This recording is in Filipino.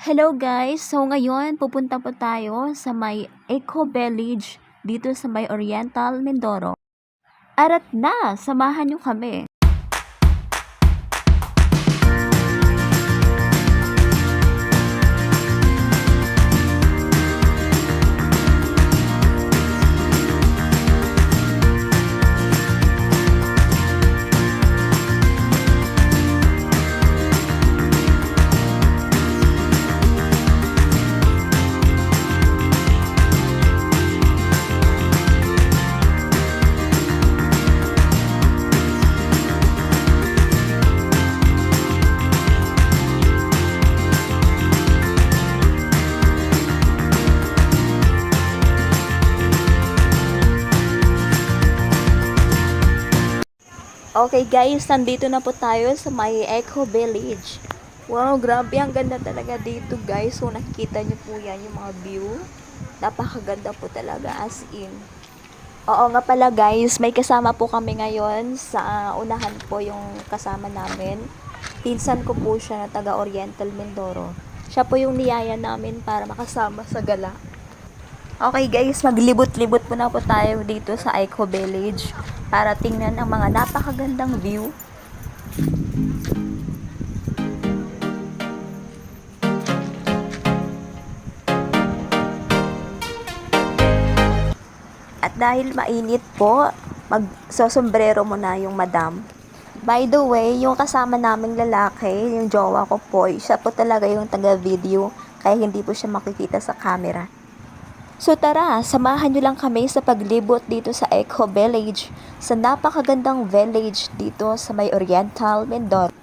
Hello guys! So ngayon pupunta po tayo sa may Eco Village dito sa may Oriental, Mindoro. Arat na! Samahan niyo kami! Okay guys, nandito na po tayo sa may Eco Village. Wow, grabe, ang ganda talaga dito guys. So nakikita niyo po yan yung mga view. Napakaganda po talaga, as in. Oo nga pala guys, may kasama po kami ngayon. Sa unahan po yung kasama namin. Pinsan ko po siya na taga Oriental, Mindoro. Siya po yung niyaya namin para makasama sa gala. Okay guys, maglibot-libot po na po tayo dito sa Eco Village para tingnan ang mga napakagandang view. At dahil mainit po, magsosombrero muna yung madam. By the way, yung kasama naming lalaki, yung jowa ko po, siya po talaga yung taga-video, kaya hindi po siya makikita sa camera. So tara, samahan nyo lang kami sa paglibot dito sa Eco Village, sa napakagandang village dito sa may Oriental, Mindoro.